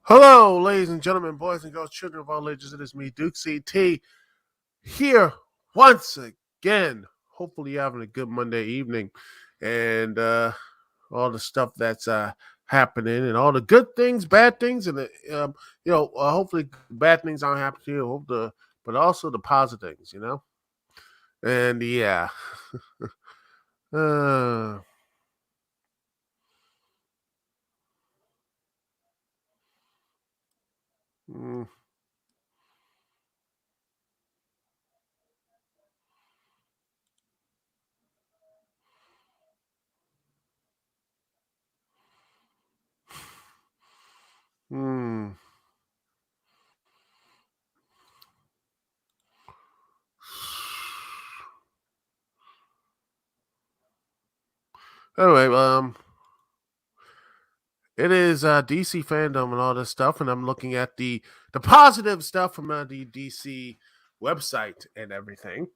Hello, ladies and gentlemen, boys and girls, children of all ages. It is me, Dukect, here once again. Hopefully, you're having a good Monday evening, and all the stuff that's happening, and all the good things, bad things, and hopefully, bad things aren't happening to you. But also the positive things, And yeah, uh, mm, mm. Anyway, it is DC Fandome and all this stuff, and I'm looking at the positive stuff from the DC website and everything.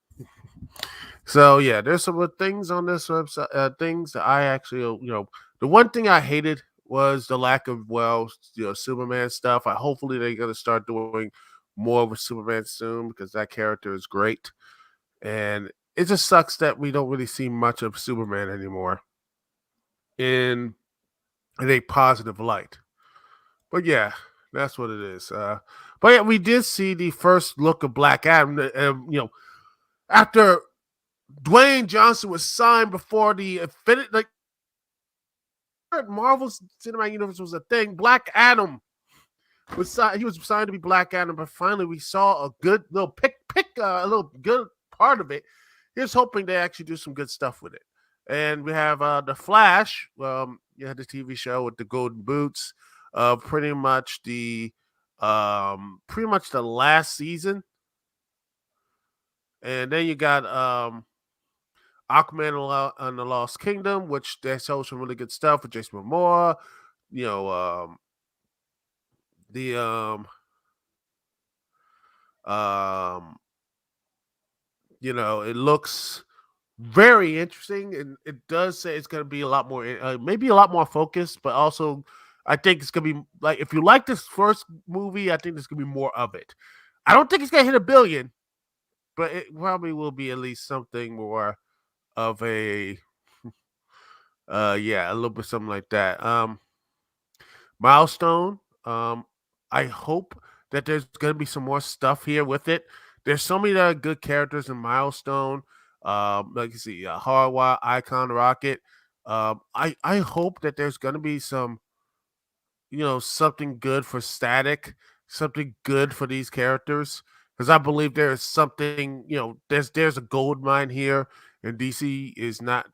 So yeah, there's some good things on this website. Things that I actually, the one thing I hated was the lack of Superman stuff. Hopefully they're gonna start doing more with Superman soon because that character is great, and it just sucks that we don't really see much of Superman anymore in a positive light. But yeah, that's what it is. But yeah, we did see the first look of Black Adam. After Dwayne Johnson was signed before the Infinite, like Marvel's Cinematic Universe was a thing. Black Adam was signed. He was signed to be Black Adam, but finally we saw a good little a little good part of it. Here's hoping they actually do some good stuff with it. And we have the Flash. You had the TV show with the golden boots. Pretty much the last season, and then you got Aquaman and the Lost Kingdom, which they shows some really good stuff with Jason Momoa. You know, the um, it looks very interesting, and it does say it's going to be a lot more, maybe a lot more focused, but also I think it's going to be like if you like this first movie, I think there's going to be more of it. I don't think it's going to hit 1 billion, but it probably will be at least something more of a a little bit something like that. Milestone. I hope that there's gonna be some more stuff here with it. There's so many good characters in Milestone. Like you see, Harwa, Icon, Rocket. I hope that there's gonna be some, something good for Static, something good for these characters, because I believe there is something, there's a gold mine here, and DC is not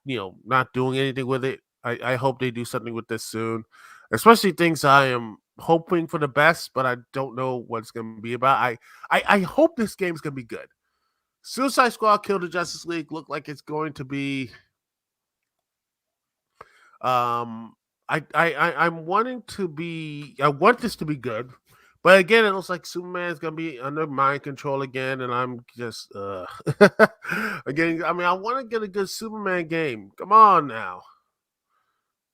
doing anything with it. I hope they do something with this soon, especially things I am hoping for the best, but I don't know what it's going to be about. I hope this game's going to be good. Suicide Squad Kill the Justice League look like it's going to be um I'm wanting to be I want this to be good. But again, it looks like Superman's gonna be under mind control again, and I'm just again. I mean, I want to get a good Superman game. Come on now,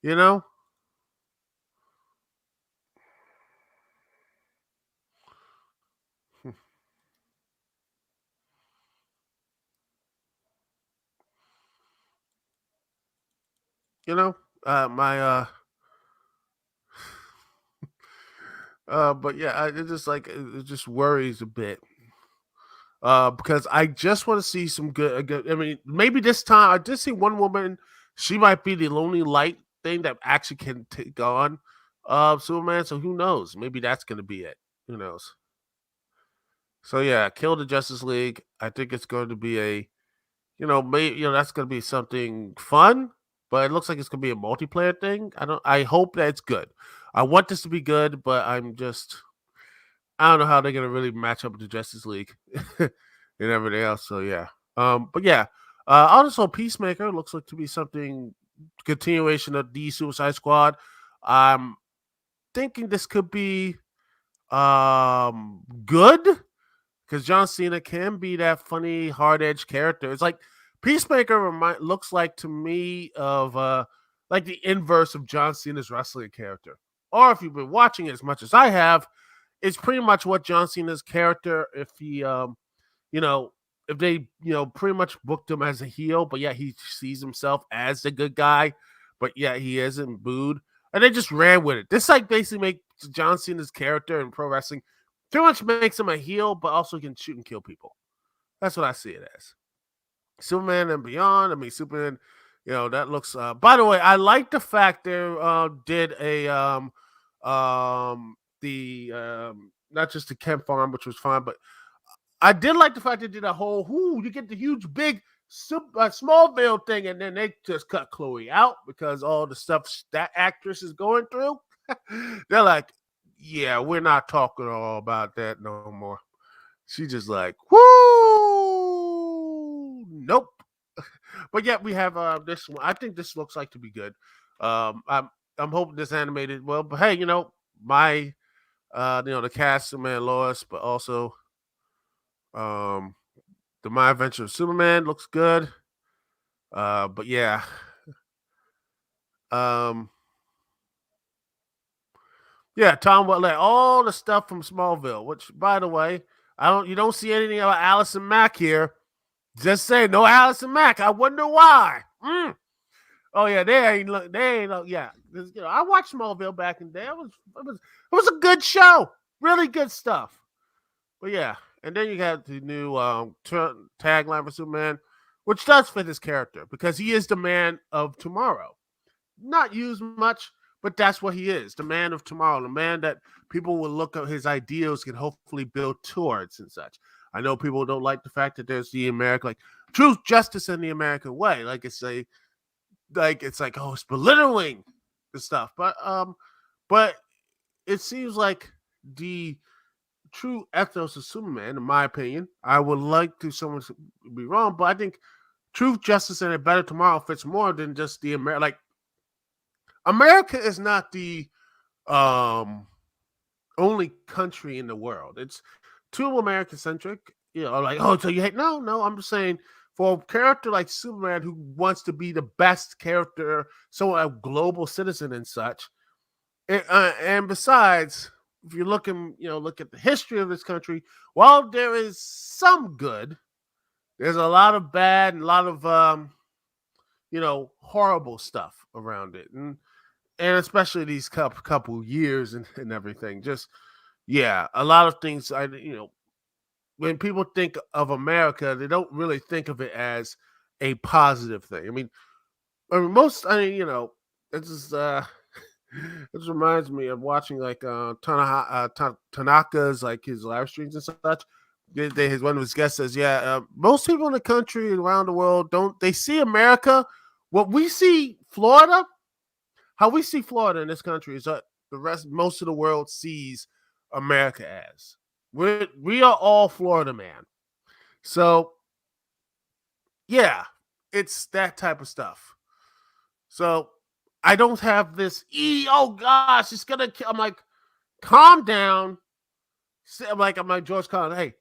you know, you know. My But yeah, it just it just worries a bit. Because I just want to see some good. I mean, maybe this time I did see one woman. She might be the lonely light thing that actually can take on Superman. So who knows? Maybe that's gonna be it. Who knows? So yeah, kill the Justice League. I think it's going to be that's going to be something fun. But it looks like it's going to be a multiplayer thing. I hope that it's good. I want this to be good, but I don't know how they're going to really match up with the Justice League and everything else. So yeah. But yeah. Also, Peacemaker looks like to be something continuation of the Suicide Squad. I'm thinking this could be good because John Cena can be that funny, hard edged character. It's like Peacemaker looks like to me of like the inverse of John Cena's wrestling character. or if you've been watching it as much as I have, it's pretty much what John Cena's character, if he you know, if they, pretty much booked him as a heel, but yeah, he sees himself as the good guy, but yeah, he isn't booed. And they just ran with it. This like basically makes John Cena's character in pro wrestling pretty much makes him a heel, but also can shoot and kill people. That's what I see it as. Superman and Beyond. I mean, Superman. That looks. By the way, I like the fact they did a the not just the Kemp farm, which was fine, but I did like the fact they did a whole. You get the huge big Smallville thing, and then they just cut Chloe out because all the stuff that actress is going through. They're like, yeah, we're not talking all about that no more. She just like, whoo, nope. But yeah, we have this one. I think this looks like to be good. I'm hoping this animated well. But hey, my the cast of Man Lois, but also the My Adventure of Superman looks good. But yeah. Yeah, Tom Welling, all the stuff from Smallville, which by the way, you don't see anything about Allison Mack here. Just say no Allison Mack. I wonder why. Oh yeah, they ain't. Yeah, I watched Smallville back in the day. It was a good show. Really good stuff. But yeah, and then you got the new tagline for Superman, which does fit his character because he is the man of tomorrow. Not used much, but that's what he is, the man of tomorrow, the man that people will look at his ideals can hopefully build towards and such. I know people don't like the fact that there's the American, like truth, justice, and the American way. It's belittling the stuff. But it seems like the true ethos of Superman, in my opinion. I would like to someone to be wrong, but I think truth, justice, and a better tomorrow fits more than just the American. Like America is not the only country in the world. It's too American centric. So you hate? No. I'm just saying for a character like Superman who wants to be the best character, so a global citizen and such. And besides, if you're looking, look at the history of this country. While there is some good, there's a lot of bad and a lot of horrible stuff around it, and especially these couple years and everything. Just a lot of things. When people think of America, they don't really think of it as a positive thing. I mean, this is this reminds me of watching like Tanaka's like his live streams and such. One of his guests says, most people in the country and around the world they see America. What we see Florida, how we see Florida in this country is that most of the world sees America as. We are all Florida man. So yeah, it's that type of stuff. So I don't have this oh gosh, it's gonna I'm like, calm down. I'm like George Carlin, hey,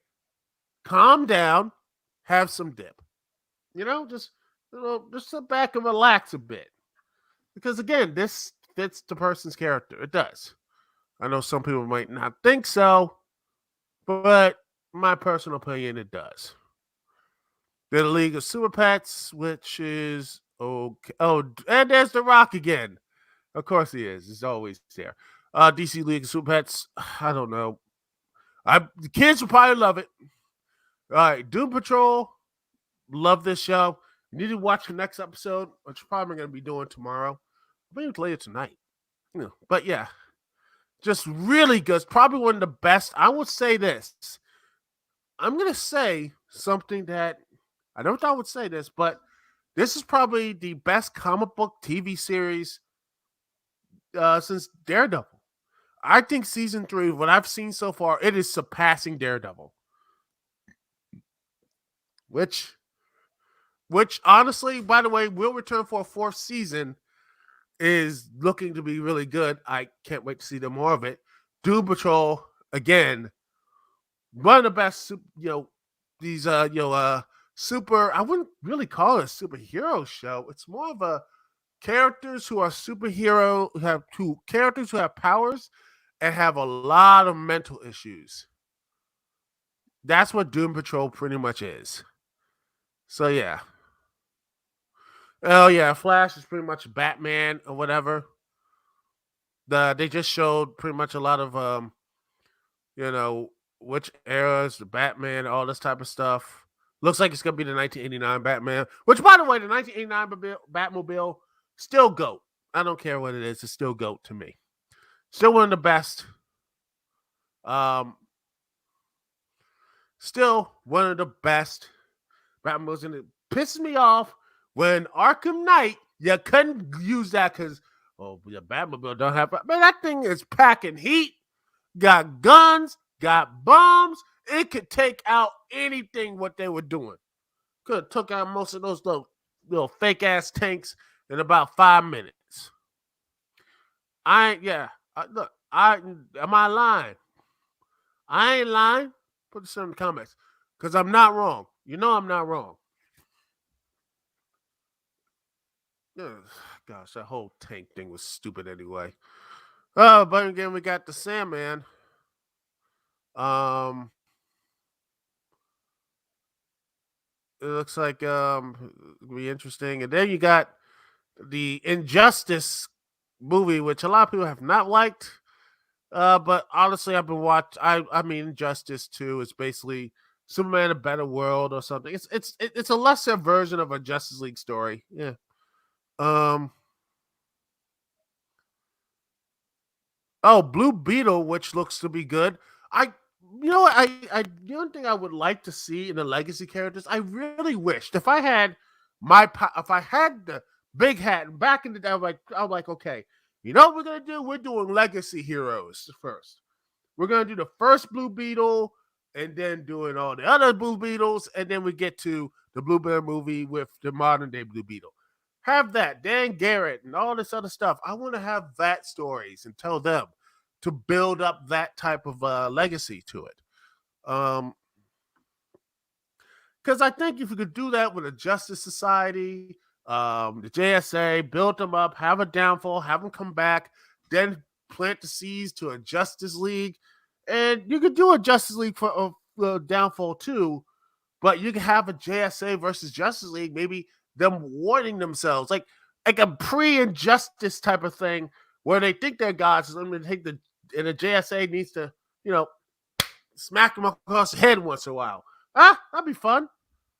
calm down, have some dip. Just sit back and relax a bit. Because again, this fits the person's character. It does. I know some people might not think so, but my personal opinion, it does. The League of Super Pets, which is okay. Oh, and there's The Rock again. Of course he is. He's always there. DC League of Super Pets. I don't know. The kids will probably love it. All right, Doom Patrol. Love this show. You need to watch the next episode, which I'm probably going to be doing tomorrow. Maybe later tonight. But yeah, just really good. It's probably one of the best. I would say this. I'm going to say something that I never thought I would say this, but this is probably the best comic book TV series since Daredevil. I think season 3, what I've seen so far, it is surpassing Daredevil. Which honestly, by the way, will return for a 4th season, is looking to be really good. I can't wait to see more of it. Doom Patrol, again, one of the best, these super, I wouldn't really call it a superhero show. It's more of a characters who are superhero have two characters who have powers and have a lot of mental issues. That's what Doom Patrol pretty much is. So yeah. Oh yeah, Flash is pretty much Batman or whatever. They just showed pretty much a lot of you know, which eras, the Batman, all this type of stuff. Looks like it's gonna be the 1989 Batman. Which, by the way, the 1989 Batmobile still GOAT. I don't care what it is; it's still GOAT to me. Still one of the best. Um, Still one of the best Batmobiles, and it pisses me off when Arkham Knight you couldn't use that because your Batmobile don't have. Man, that thing is packing heat. Got guns, got bombs. It could take out anything what they were doing. Could have took out most of those little fake ass tanks in about 5 minutes. Look, am I lying? I ain't lying. Put this in the comments because I'm not wrong. You know I'm not wrong. Gosh, that whole tank thing was stupid anyway. But again, we got the Sandman. It looks like it'll be interesting. And then you got the Injustice movie, which a lot of people have not liked. But honestly, I've been watching. I mean, Injustice 2 is basically Superman: A Better World or something. It's a lesser version of a Justice League story. Yeah. Oh, Blue Beetle, which looks to be good. The only thing I would like to see in the legacy characters, I really wished if I had if I had the big hat back in the day, I'm like, okay, you know what we're gonna do? We're doing legacy heroes first. We're gonna do the first Blue Beetle, and then doing all the other Blue Beetles, and then we get to the Blue Bear movie with the modern day Blue Beetle. Have that Dan Garrett and all this other stuff. I want to have that stories and tell them to build up that type of legacy to it. Because I think if you could do that with a Justice Society, the JSA, build them up, have a downfall, have them come back, then plant the seeds to a Justice League, and you could do a Justice League for a downfall too. But you can have a JSA versus Justice League, maybe them warning themselves, like a pre-injustice type of thing, where they think they're gods, and they take the JSA needs to, smack them across the head once in a while. That'd be fun.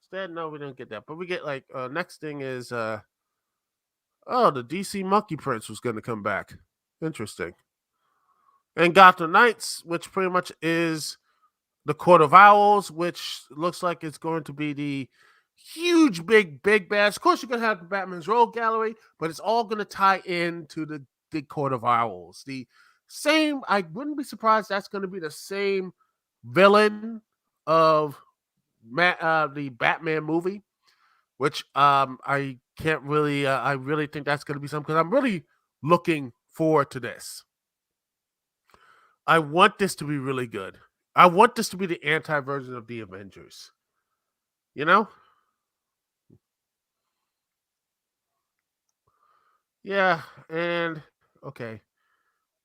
Instead, no, we don't get that. But we get next thing is the DC Monkey Prince was gonna come back. Interesting. And Gotham Knights, which pretty much is the Court of Owls, which looks like it's going to be the huge, big bads. Of course, you're going to have the Batman's Rogue Gallery, but it's all going to tie into the Court of Owls. The same, I wouldn't be surprised that's going to be the same villain of the Batman movie, which I can't really, I really think that's going to be something, because I'm really looking forward to this. I want this to be really good. I want this to be the anti-version of the Avengers. You know? Yeah, and okay.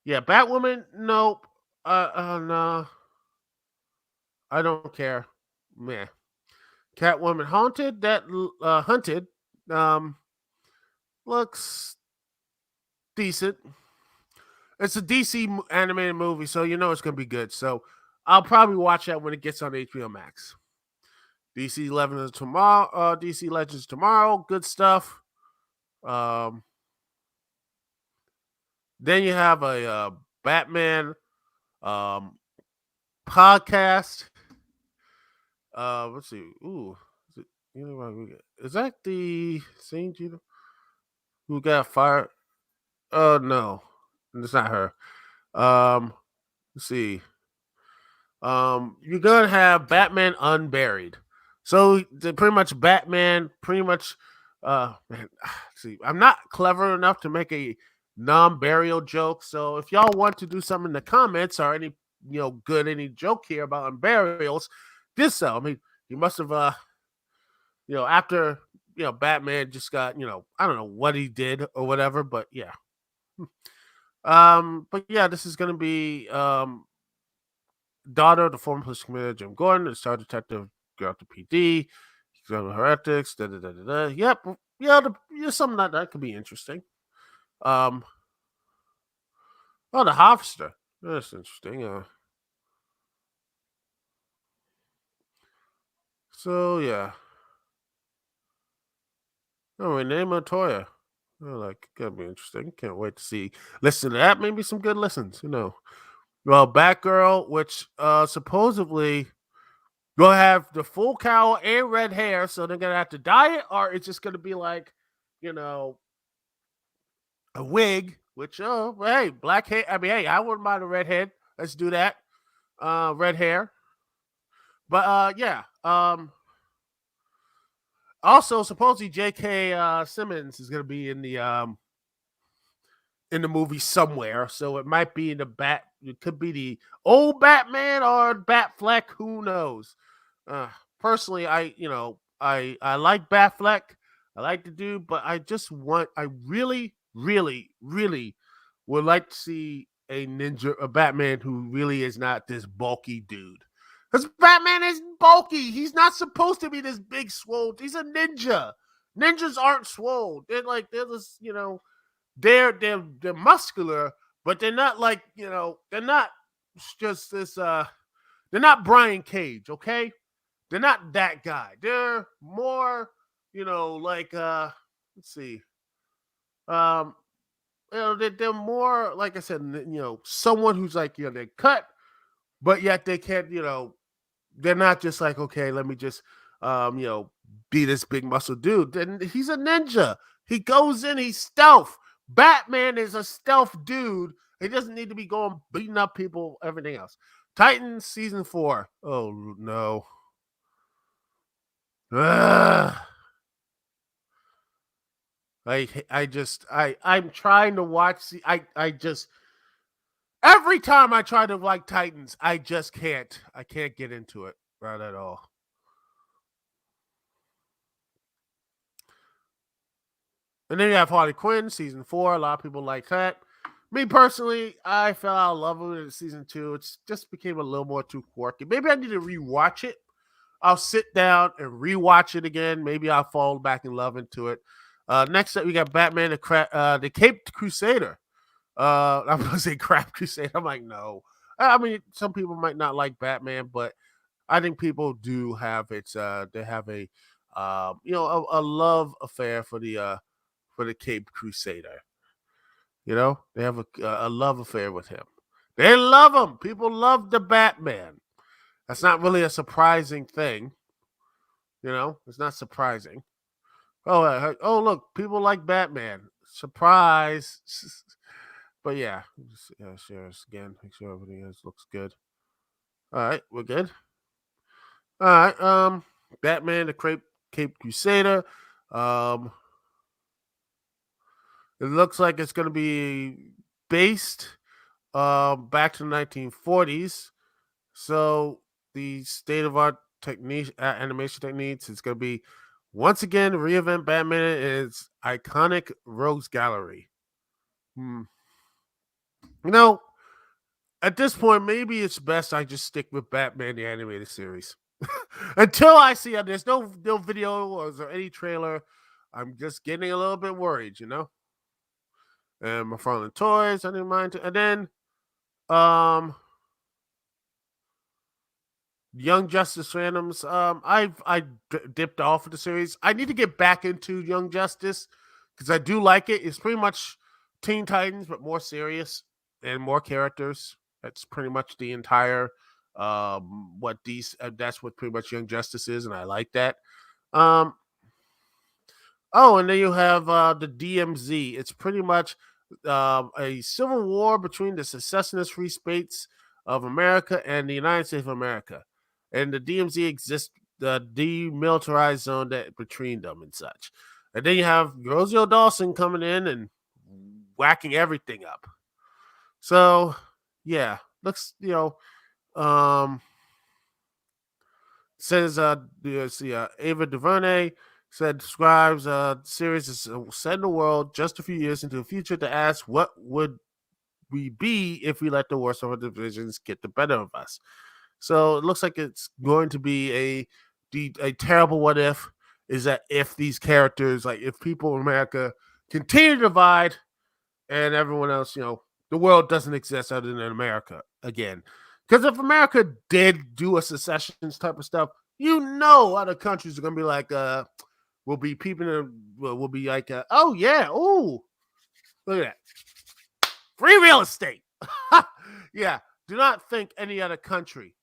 Yeah, Batwoman, nope. No. I don't care. Man. Catwoman Haunted, Hunted, looks decent. It's a DC animated movie, so you know it's gonna be good. So I'll probably watch that when it gets on HBO Max. DC Legends tomorrow. DC Legends tomorrow. Good stuff. Then you have a Batman podcast. Let's see. Ooh, is that the same Gina who got fired? Oh no, it's not her. Let's see. You're gonna have Batman Unburied. So pretty much Batman, man, see, I'm not clever enough to make a non-burial joke. So if y'all want to do something in the comments or any any joke here about unburials, this I mean, you must have after Batman just got, I don't know what he did or whatever, but yeah. But yeah, this is gonna be daughter of the former police commander Jim Gordon, the star detective girl to PD, heretics, da da da da da. Yep, yeah, something that could be interesting. Um, oh, the Harvester, that's interesting. So yeah, oh, Renee Montoya. Oh, like, gotta be interesting. Can't wait to listen to that. Maybe some good listens. Well, Batgirl, which supposedly will have the full cowl and red hair, so they're gonna have to dye it, or it's just gonna be like, you know, a wig. Which hey, black hair. I mean, hey, I wouldn't mind a red head. Let's do that. Red hair. But yeah. Also, supposedly J.K. Simmons is gonna be in the movie somewhere. So it might be in the bat. It could be the old Batman or Batfleck. Who knows? Uh, Personally, I like Batfleck. I like the dude, but I really, really, really would like to see a Batman who really is not this bulky dude. Because Batman is bulky. He's not supposed to be this big swole. He's a ninja. Ninjas aren't swole. They're just, they're muscular, but they're not like, they're not just this they're not Brian Cage, okay? They're not that guy. They're more, like let's see. Um they're more, like I said, someone who's like, they cut, but yet they can't, they're not just like, okay, let me just be this big muscle dude. Then he's a ninja. He goes in, he's stealth. Batman is a stealth dude. He doesn't need to be going beating up people, everything else. Titans season 4. Oh no. Ugh. I'm trying to watch I just every time I try to like Titans, I just can't. I can't get into it right at all. And then you have Harley Quinn, season 4. A lot of people like that. Me personally, I fell out of love with it in season 2. It's just became a little more too quirky. Maybe I need to rewatch it. I'll sit down and rewatch it again. Maybe I'll fall back in love into it. Next up, we got Batman, the Caped Crusader. I'm gonna say Crap Crusade. I'm like, no. I mean, some people might not like Batman, but I think people do have they have a love affair for the Cape Crusader. They have a love affair with him. They love him. People love the Batman. That's not really a surprising thing. It's not surprising. Oh, look, people like Batman. Surprise. But yeah, share this again. Make sure everything else looks good. All right, we're good. All right, Batman, the Cape Crusader. Um, it looks like it's going to be based back to the 1940s. So the state of art animation techniques is going to be once again reinvent Batman in its iconic Rogues Gallery. You know, at this point, maybe it's best I just stick with Batman the animated series until I see there's no video or is there any trailer. I'm just getting a little bit worried. And McFarlane Toys, I didn't mind. And then, Young Justice fandoms. I dipped off of the series. I need to get back into Young Justice because I do like it. It's pretty much Teen Titans, but more serious and more characters. That's pretty much the entire what these. That's what pretty much Young Justice is, and I like that. Um, oh, and then you have the DMZ. It's pretty much a civil war between the secessionist free states of America and the United States of America. And the DMZ exists, the demilitarized zone that between them and such. And then you have Rosario Dawson coming in and whacking everything up. So, yeah, looks, says Ava DuVernay said describes series is set in the world just a few years into the future to ask what would we be if we let the worst of our divisions get the better of us. So it looks like it's going to be a terrible what if. Is that if these characters, like if people in America continue to divide and everyone else, the world doesn't exist other than America again. Because if America did do a secessions type of stuff, other countries are gonna be like, will be people, will be like, oh yeah, oh look at that, free real estate. Yeah, do not think any other country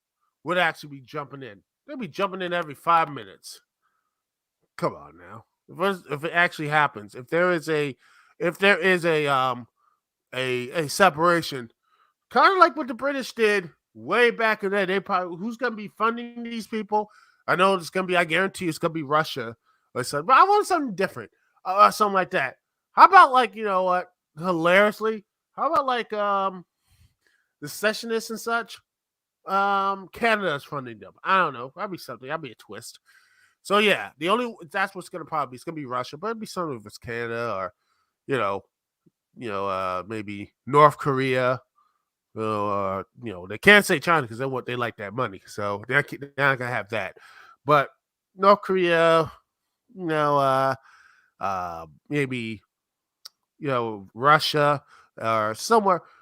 would actually be jumping in. They'll be jumping in every 5 minutes. Come on now. If it actually happens, if there is a separation, kind of like what the British did way back in the day. They probably who's gonna be funding these people? I know it's gonna be. I guarantee it's gonna be Russia or something. But I want something different, something like that. How about like what? Hilariously, how about like the sessionists and such? Canada's funding them. I don't know. That'd be something. That'd be a twist. So yeah, that's what's gonna probably be. It's gonna be Russia, but it'd be something if it's Canada or you know maybe North Korea. They can't say China because they like that money, so they're not gonna have that. But North Korea, maybe Russia or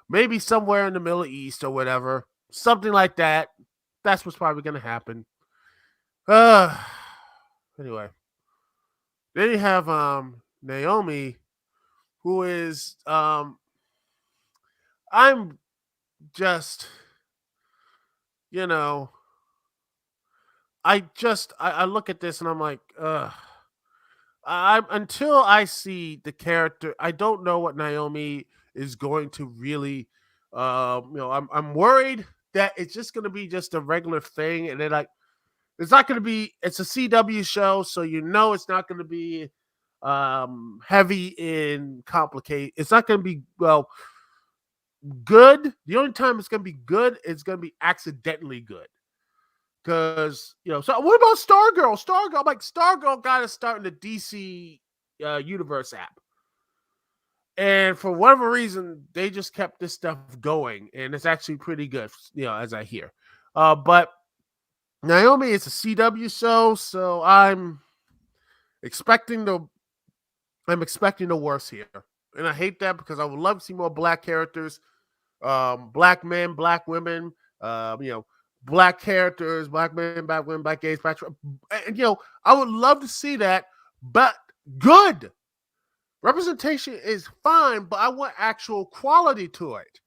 maybe somewhere in the Middle East or whatever, something like that. That's what's probably gonna happen. Uh, anyway, then you have Naomi, who is I'm just you know I look at this and I'm like, I until I see the character, I don't know what Naomi is going to really. I'm worried that it's just going to be just a regular thing, and then like it's not going to be. It's a CW show, so it's not going to be heavy in complicate. It's not going to be good. The only time it's going to be good, it's going to be accidentally good. Because so what about Stargirl? Stargirl, like Stargirl got to start in the DC universe app, and for whatever reason, they just kept this stuff going, and it's actually pretty good, as I hear. But Naomi is a CW show, so expecting the expecting the worst here, and I hate that because I would love to see more black characters, black men, black women, black characters, black men, black women, black gays, black. And, I would love to see that, but good representation is fine, but I want actual quality to it.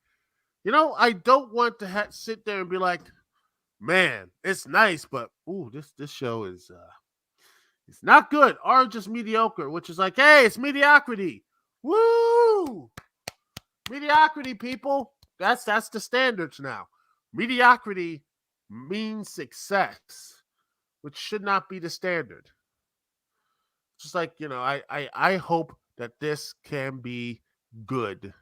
I don't want to sit there and be like, man, it's nice, but this show is it's not good or just mediocre, which is like, hey, it's mediocrity. Woo! Mediocrity, people. That's the standards now. Mediocrity means success, which should not be the standard. Just like, I hope that this can be good.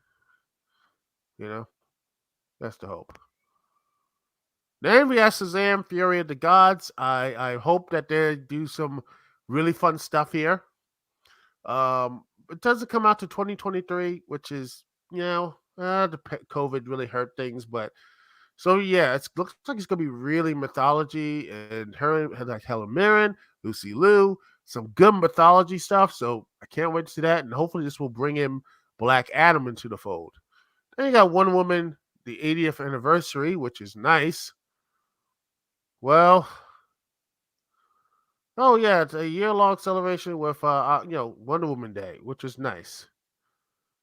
That's the hope. Then we have Shazam, Fury of the Gods. I hope that they do some really fun stuff here. It doesn't come out to 2023, which is, the COVID really hurt things, but so yeah, it looks like it's gonna be really mythology, and her like Helen Mirren, Lucy Liu, some good mythology stuff. So I can't wait to see that, and hopefully this will bring in Black Adam into the fold. Then you got Wonder Woman, the 80th anniversary, which is nice. Well, oh yeah, it's a year-long celebration with Wonder Woman Day, which is nice.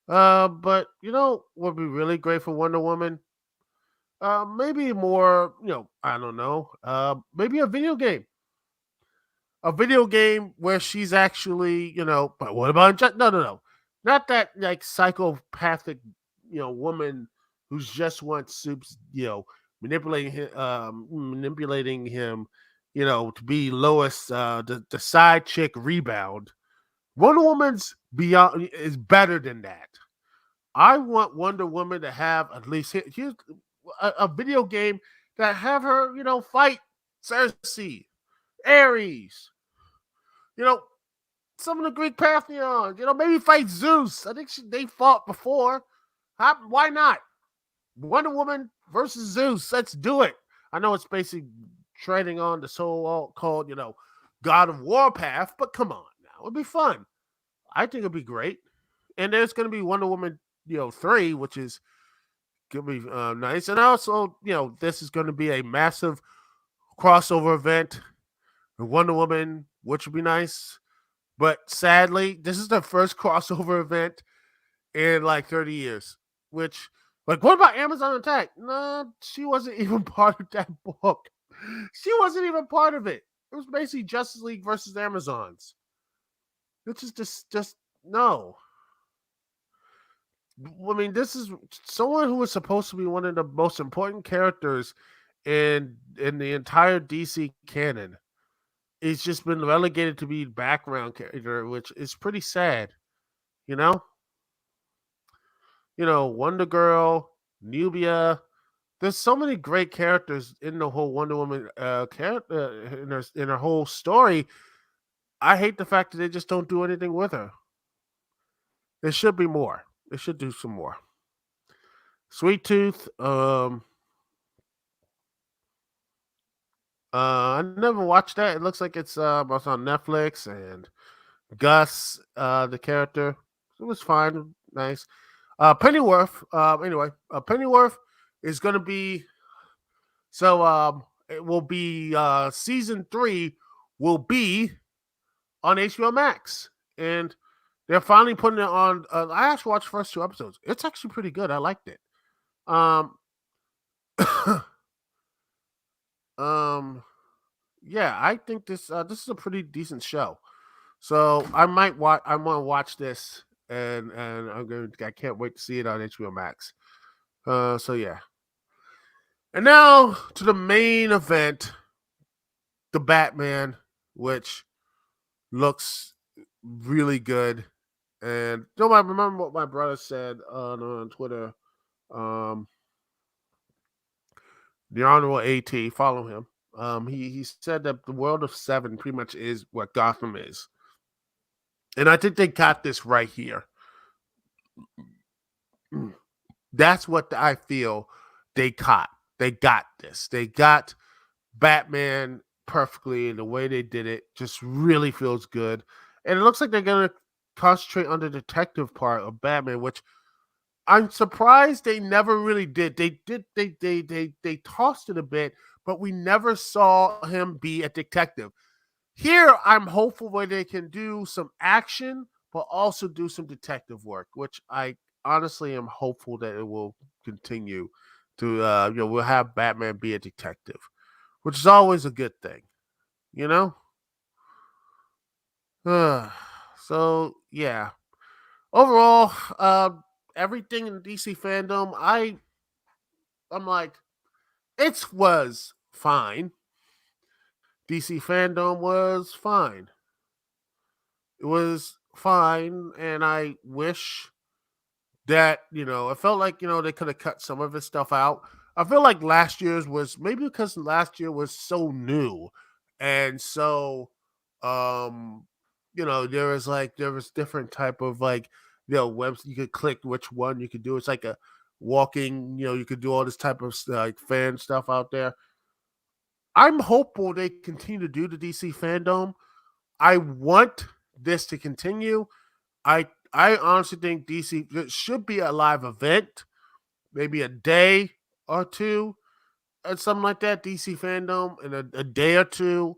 But what would be really great for Wonder Woman? Maybe more, I don't know. Maybe a video game. A video game where she's actually, but what about no. Not that like psychopathic, woman who's just wants soups, manipulating him, to be Lois, the side chick rebound. Wonder Woman's beyond is better than that. I want Wonder Woman to have at least here's a video game that have her, fight Cersei, Ares, some of the Greek pantheon. Maybe fight Zeus. I think they fought before. Why not? Wonder Woman versus Zeus. Let's do it. I know it's basically treading on the so-called, God of War path, but come on now. It'd be fun. I think it'd be great. And there's going to be Wonder Woman, 3, which is going to be nice. And also, this is going to be a massive crossover event with Wonder Woman, which would be nice. But sadly, this is the first crossover event in like 30 years. Which, like, what about Amazon Attack? No, she wasn't even part of that book. She wasn't even part of it. It was basically Justice League versus Amazons. Which is just no. I mean, this is someone who was supposed to be one of the most important characters in the entire DC canon. It's just been relegated to be background character, which is pretty sad. You know, Wonder Girl, Nubia. There's so many great characters in the whole Wonder Woman character in her whole story. I hate the fact that they just don't do anything with her. There should be more. They should do some more. Sweet Tooth. I never watched that. It looks like it's on Netflix. And Gus, the character, it was fine, nice. Pennyworth. Anyway, Pennyworth is going to be It will be season 3 will be on HBO Max, and they're finally putting it on. I actually watched the first 2 episodes. It's actually pretty good. I liked it. Um, yeah, I think this is a pretty decent show. So I might watch. I want to watch this, and I can't wait to see it on HBO Max. So yeah. And now to the main event, the Batman, which looks really good. And I remember what my brother said on Twitter. The Honorable AT, follow him. He said that the world of 7 pretty much is what Gotham is. And I think they got this right here. That's what I feel they caught. They got this. They got Batman perfectly, and the way they did it just really feels good. And it looks like they're going to concentrate on the detective part of Batman, which I'm surprised they never really did. They tossed it a bit, but we never saw him be a detective. Here, I'm hopeful where they can do some action, but also do some detective work, which I honestly am hopeful that it will continue to. We'll have Batman be a detective, which is always a good thing, you know. So yeah, overall, everything in DC fandom, I'm like, it was fine. DC fandom was fine. It was fine, and I wish that I felt like they could have cut some of his stuff out. I feel like last year's was maybe because last year was so new, and so there was different type of webs you could click which one you could do. It's like a walking, you could do all this type of like fan stuff out there. I'm hopeful they continue to do the DC fandom. I want this to continue. I honestly think DC should be a live event, maybe a day or two, or something like that. DC fandom in a day or two.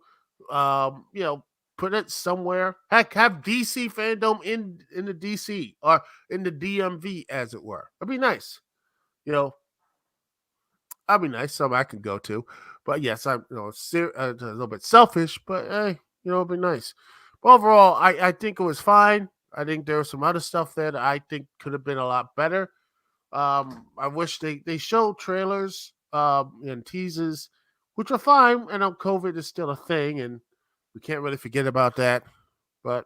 Put it somewhere. Heck, have DC fandom in the DC or in the DMV, as it were. It'd be nice. You know, that'd be nice. Something I can go to. But yes, I'm a little bit selfish, but hey, it'd be nice. But overall, I think it was fine. I think there was some other stuff there that I think could have been a lot better. I wish they showed trailers and teasers, which are fine. I know COVID is still a thing, and we can't really forget about that. But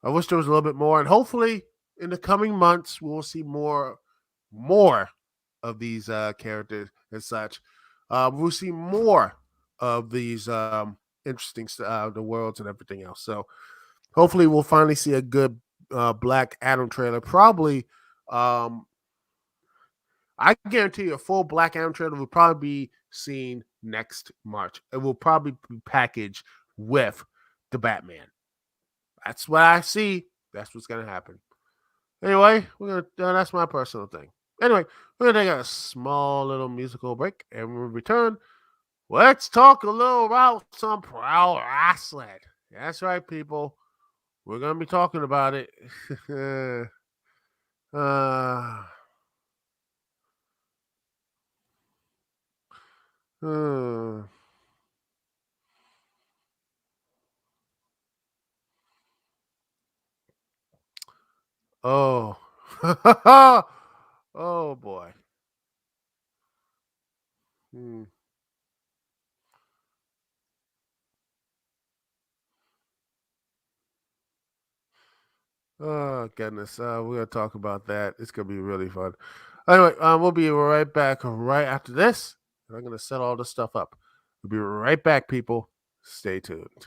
I wish there was a little bit more, and hopefully in the coming months we'll see more of these characters and such. We'll see more of these interesting the worlds and everything else. So hopefully we'll finally see a good Black Adam trailer. Probably, I guarantee you, a full Black Adam trailer will probably be seen next March. It will probably be packaged with the Batman. That's what I see. That's what's gonna happen. Anyway, we're gonna. That's my personal thing. Anyway, we're gonna take a small little musical break, and when we return, let's talk a little about some pro wrestling. That's right, people. We're gonna be talking about it. uh, uh, oh, oh boy. Hmm. Oh goodness, we're gonna talk about that. It's gonna be really fun. Anyway, we'll be right back right after this. I'm gonna set all this stuff up. We'll be right back, people. Stay tuned.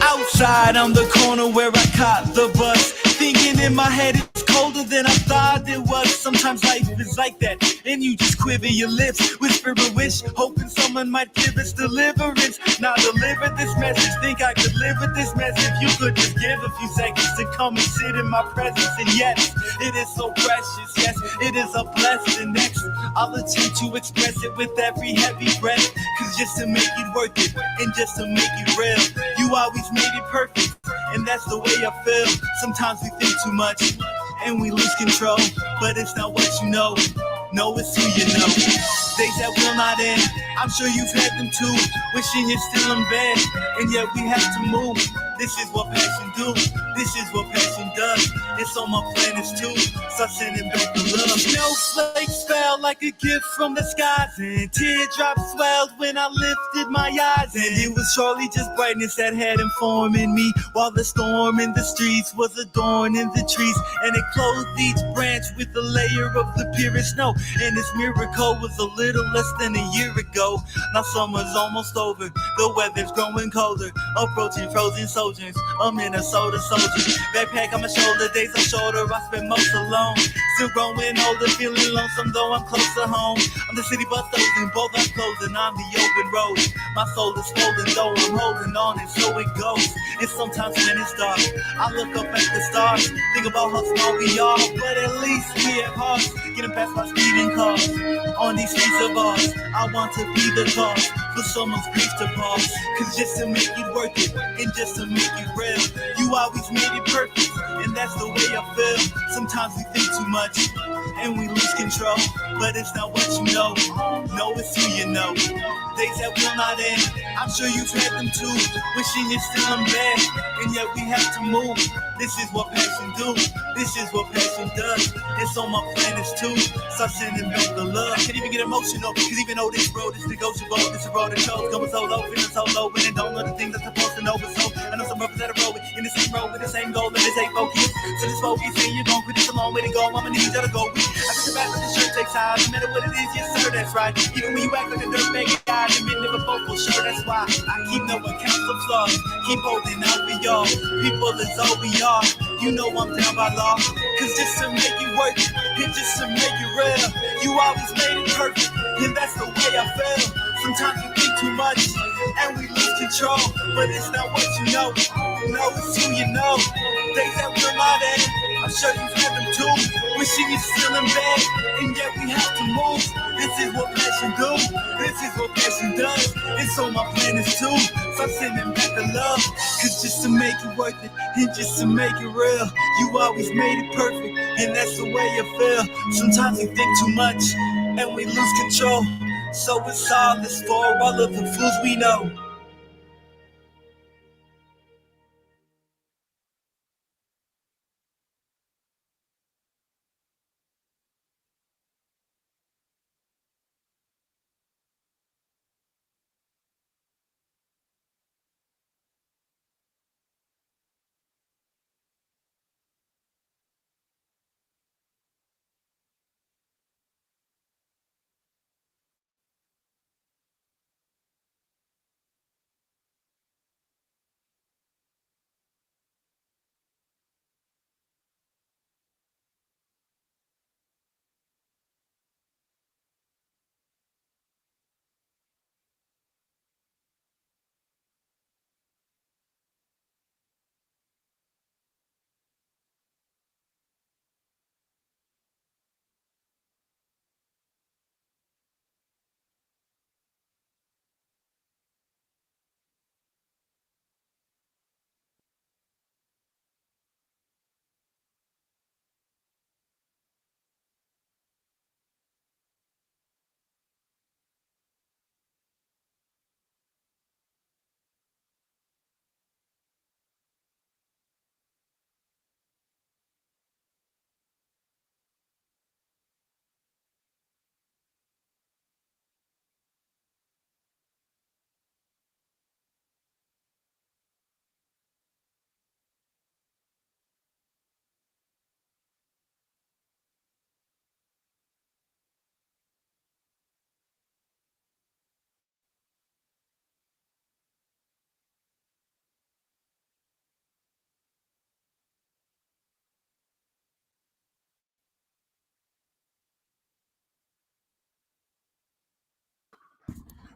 Outside on the corner where I caught the bus, thinking in my head it's colder than I thought it was. Sometimes life is like that, and you just quiver your lips, whisper a wish, hoping someone might give us deliverance. Now deliver this message, think I could live with this message. You could just give a few seconds to come and sit in my presence. And yes, it is so precious, yes, it is a blessing. Next, I'll attempt to express it with every heavy breath, cause just to make it worth it, and just to make it real, you always made it perfect, and that's the way I feel. Sometimes we think too much, and we lose control, but it's not what you know, no, it's who you know. Days that will not end, I'm sure you've had them too, wishing you're still in bed, and yet we have to move. This is what passion do, this is what passion does. It's on my planets too, so sending back the love. Snowflakes fell like a gift from the skies, and teardrops swelled when I lifted my eyes. And it was surely just brightness that had informed in me, while the storm in the streets was adorned in the trees, and it clothed each branch with a layer of the purest snow. And this miracle was a little less than a year ago. Now summer's almost over, the weather's growing colder, approaching frozen soldiers, a Minnesota soldier. Backpack on my shoulder, days are shorter, I spend most alone. Still growing older, feeling lonesome though I'm close to home. I'm the city bus and both are closing on the open road. My soul is swollen though I'm holding on, and so it goes. And sometimes when it's dark, I look up at the stars, think about how small we are, but at least we have hearts, getting past my speeding cars. On these streets of ours, I want to be the cause for someone's grief to pause. Cause just to make it worth it, and just to make it real, you always made it perfect, and that's the way I feel. Sometimes we think too much, and we lose control, but it's not what you know, no, it's who you know. Days that will not end, I'm sure you've had them too, wishing you're still in bed, and yet we have to move. This is what passion do, this is what passion does. It's on my planets too, so sending back the love. I can't even get emotional, cause even though this road is negotiable, this is a road that chose, going solo, feeling so low, and it don't know the things I'm supposed to know. But so I know some brothers that are rolling in the same road with the same goal, and this ain't focus. So this focus, and you're gon' quit, it's a long way to go. I'ma need you to go with. I just about the shirt takes time, no matter what it is, yes sir, that's right. Even when you act like a dirtbag guy, admit never vocal, sure that's why I keep no account of flaws, keep holding out for y'all. People is all we are, you know I'm down by law. Cause just to make it work, and just to make it real, you always made it perfect, and that's the way I feel. Sometimes we think too much, and we lose control, but it's not what you know, no, it's who you know. Days that will not end, I'm sure you've had them too, wishing you're still in bed, and yet we have to move. This is what passion do, this is what passion does. It's on my planets too, so I'm sending back the love. Cause just to make it worth it, and just to make it real, you always made it perfect, and that's the way you feel. Sometimes we think too much, and we lose control, so it's all this for all of the fools we know.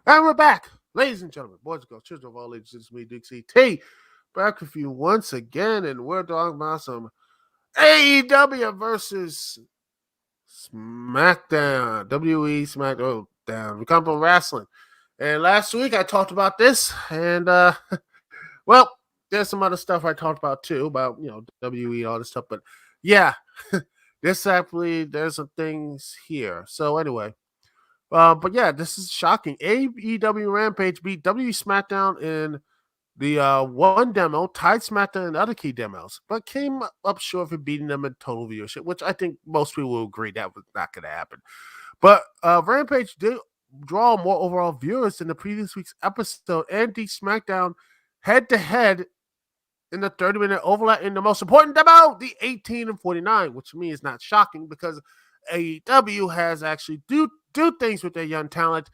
And we're back, ladies and gentlemen, boys and girls, children of all ages. It's me, Dukect, back with you once again, and we're talking about some AEW versus SmackDown, WWE SmackDown. We come from wrestling, and last week I talked about this, and well, there's some other stuff I talked about too, about WWE, all this stuff, but yeah, there's some things here. So anyway. But yeah, this is shocking. AEW Rampage beat W SmackDown in the one demo, tied SmackDown in other key demos, but came up short for beating them in total viewership, which I think most people will agree that was not going to happen. But Rampage did draw more overall viewers than the previous week's episode, and the SmackDown head-to-head in the 30-minute overlap in the most important demo, the 18 and 49, which to me is not shocking because AEW has actually do things with their young talent.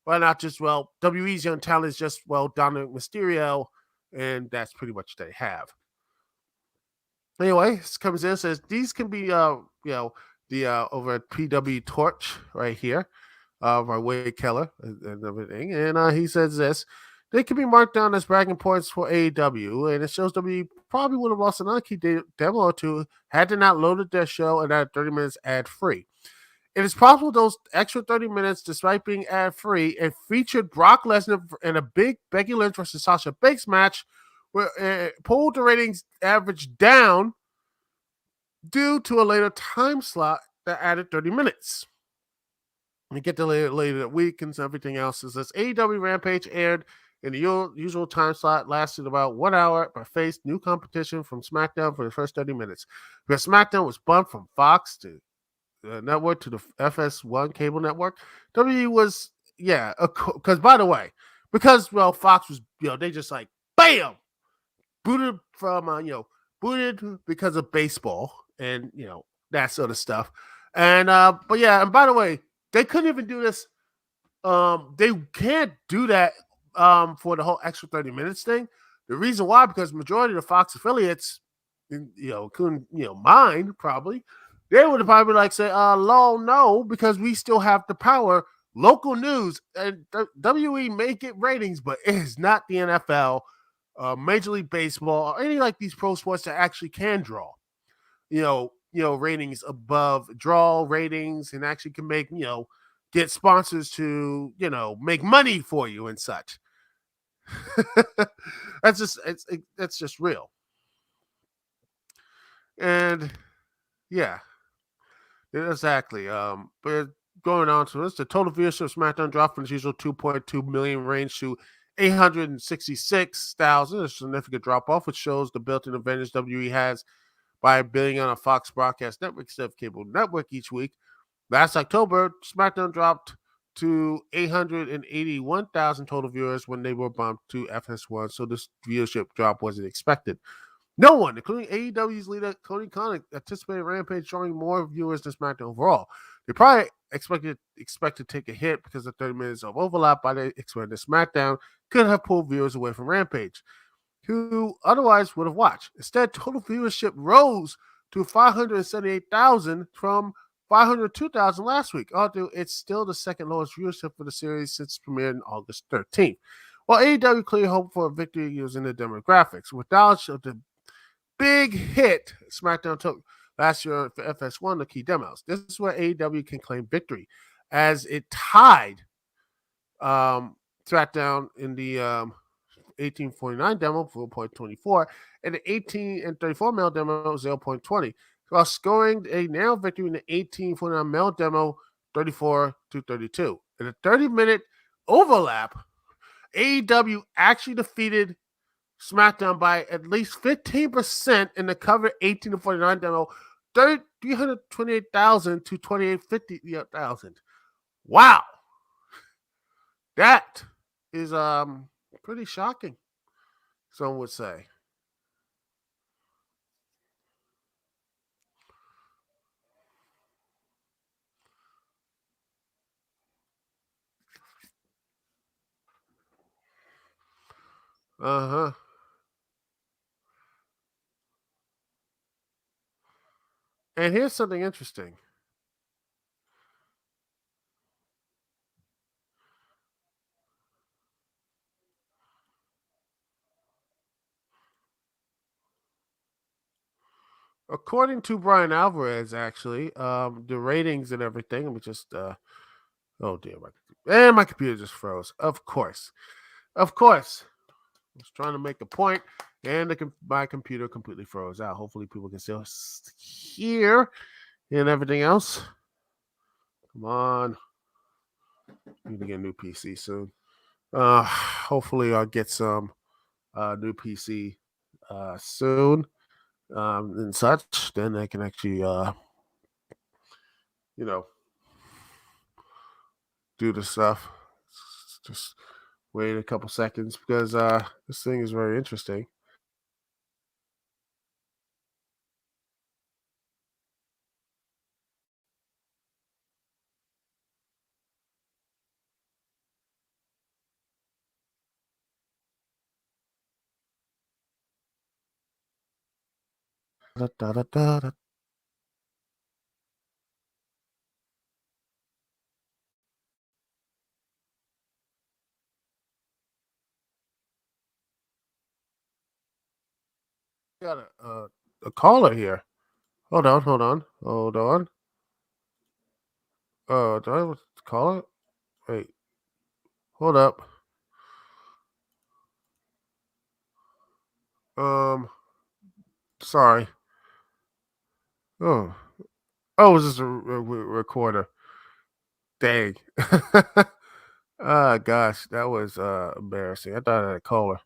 Well, not just, WWE's young talent is just, Dominic Mysterio, and that's pretty much what they have. Anyway, this comes in and says these can be, the over at PW Torch right here, by Wade Keller and everything. And he says this. They can be marked down as bragging points for AEW, and it shows WWE probably would have lost another key demo or two had they not loaded their show and had 30 minutes ad-free. It is possible those extra 30 minutes, despite being ad-free, and featured Brock Lesnar in a big Becky Lynch versus Sasha Banks match, where pulled the ratings average down due to a later time slot that added 30 minutes. We get to later that week and everything else. Is this AEW Rampage aired in the usual time slot, lasted about 1 hour, but faced new competition from SmackDown for the first 30 minutes. Because SmackDown was bumped from Fox to network to the FS1 cable network. WWE was, because by the way, because Fox was, they just like bam, booted from, booted because of baseball and that sort of stuff. And but yeah, and by the way, they couldn't even do this. They can't do that for the whole extra 30 minutes thing. The reason why, because majority of the Fox affiliates, couldn't, mine probably, they would probably like say, lol, no, because we still have the power. Local news and WWE may get ratings, but it is not the NFL, Major League Baseball, or any like these pro sports that actually can draw, ratings above draw ratings and actually can make, get sponsors to, make money for you and such. That's just real. And yeah, exactly. But going on to this, the total viewership of SmackDown dropped from its usual 2.2 million range to 866,000, a significant drop off, which shows the built-in advantage WWE has by billing on a Fox broadcast network instead of cable network each week. Last October, SmackDown dropped to 881,000 total viewers when they were bumped to FS1, so this viewership drop wasn't expected. No one, including AEW's leader Tony Khan, anticipated Rampage drawing more viewers than SmackDown overall. They probably expect to take a hit because the 30 minutes of overlap by the expanded SmackDown could have pulled viewers away from Rampage, who otherwise would have watched. Instead, total viewership rose to 578,000 from 502,000 last week, although it's still the second lowest viewership for the series since premiered on August 13th. While AEW clearly hoped for a victory using the demographics, with knowledge of the big hit SmackDown took last year for FS1, the key demos. This is where AEW can claim victory, as it tied SmackDown in the 1849 demo, 4.24, and the 18 and 34 male demo, 0.20, while scoring a narrow victory in the 1849 male demo, 34-32. In a 30-minute overlap, AEW actually defeated SmackDown by at least 15% in the covered 18 to 49 demo, 328,000 to 2,850,000. Wow. That is pretty shocking, some would say. Uh-huh. And here's something interesting. according to Brian Alvarez, actually, the ratings and everything. Let me just oh dear, my computer just froze. Of course. I was trying to make a point, and my computer completely froze out. Hopefully, people can still hear and everything else. Come on, need to get a new PC soon. Hopefully, I'll get some new PC soon and such. Then I can actually, you know, do the stuff. Just wait a couple seconds because this thing is very interesting. Da, da, da, da, da. Got a caller here. Hold on. Do I call it? Wait, hold up. Um, sorry. Oh, oh, is this a recorder? Dang. Ah, gosh, that was embarrassing. I thought I had a caller,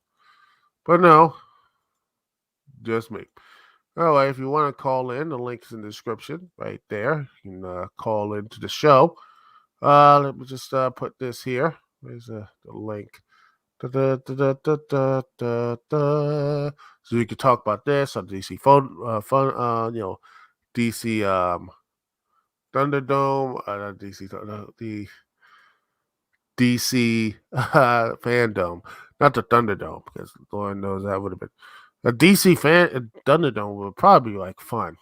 but no, just me. All right, if you want to call in, the link's in the description right there. You can call into the show. Let me just put this here. Where's the link? Da, da, da, da, da, da, da, da. So you can talk about this on DC DC Thunderdome, not DC, the DC Fandome, not the Thunderdome, because Lord knows that would have been a DC fan Thunderdome would probably be like fun.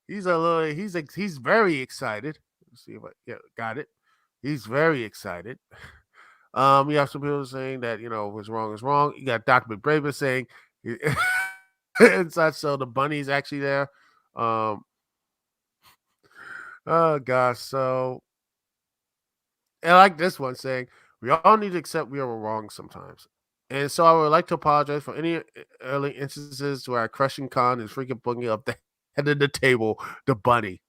He's very excited. Let's see if I got it. He's very excited. You have some people saying that what's wrong is wrong. You got Dr. McBraven saying inside, so the bunny's actually there. Um, oh gosh, so and I like this one saying we all need to accept we are wrong sometimes. And so I would like to apologize for any early instances where I crushing Khan and freaking boogie up the head of the table, the bunny.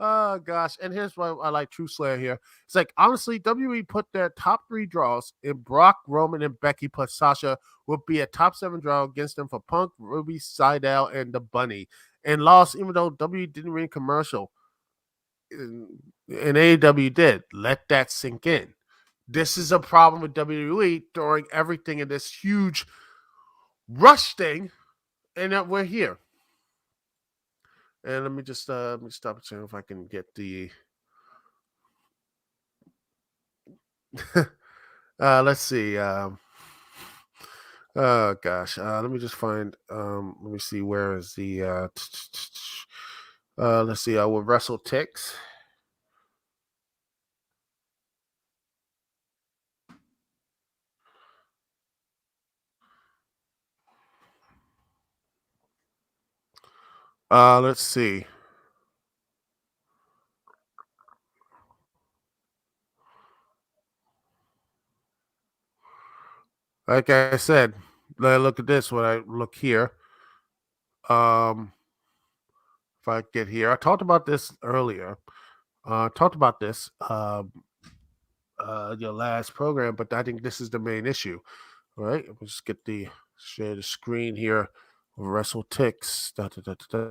Oh gosh, and here's why I like True Slayer here. It's like honestly, WWE put their top 3 draws in Brock, Roman, and Becky plus Sasha would be a top 7 draw against them for Punk, Ruby, Seidel, and the Bunny, and lost even though WWE didn't win commercial, and AEW did. Let that sink in. This is a problem with WWE throwing everything in this huge rush thing, and that we're here. And let me stop and see if I can get the let's see. Oh gosh. Let me just find. Let me see. Where is the? Let's see. With Wrestle Ticks. Let's see. Like I said, look at this. When I look here, if I get here, I talked about this earlier. Talked about this your last program, but I think this is the main issue. All right, let me just get the share the screen here. Wrestle Ticks. Da, da, da, da, da.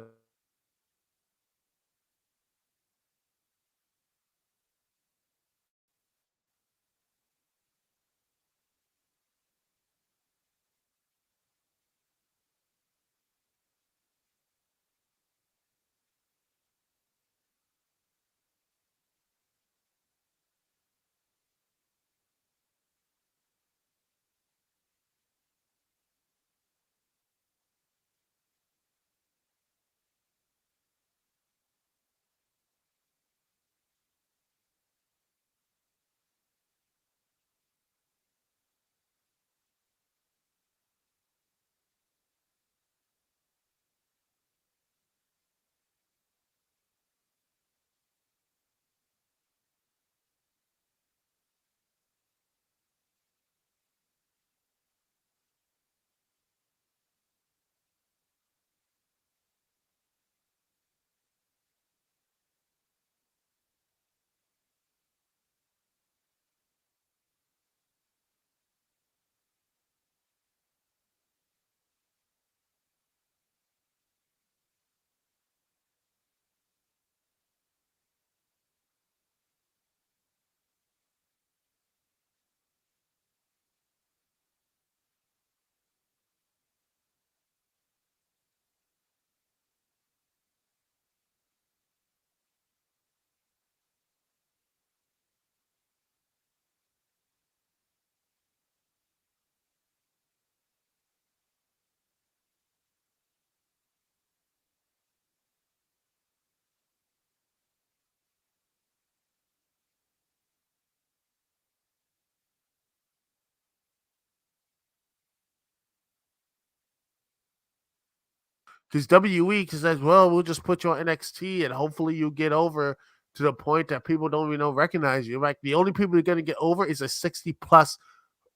Because WE says, well, we'll just put you on NXT and hopefully you get over to the point that people don't even recognize you. Like the only people you're going to get over is a 60 plus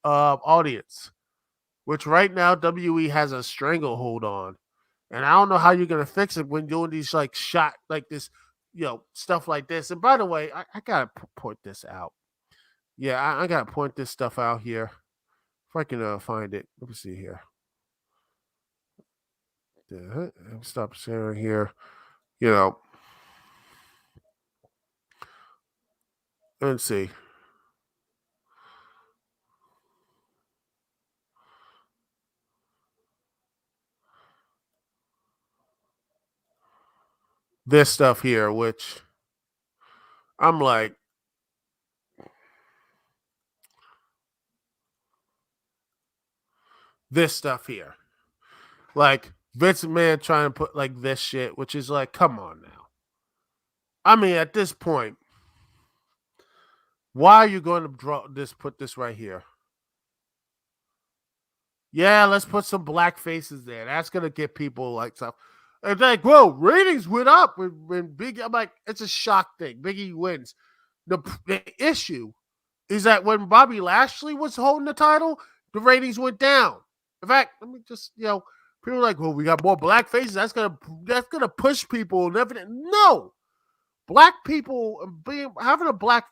audience, which right now WE has a stranglehold on. And I don't know how you're going to fix it when doing these like shot like this, stuff like this. And by the way, I got to point this out. Yeah, I got to point this stuff out here. If I can find it. Let me see here. Stop sharing here. Let's see. This stuff here, which I'm like, this stuff here. Like Vince McMahon trying to put like this shit, which is like, come on now. I mean, at this point, why are you going to put this right here? Yeah, let's put some black faces there. That's gonna get people like stuff. And like, whoa, ratings went up when Biggie. I'm like, it's a shock thing. Biggie wins. The issue is that when Bobby Lashley was holding the title, the ratings went down. In fact, let me just, people are like, well, we got more black faces. That's gonna push people and everything. No, black people having a black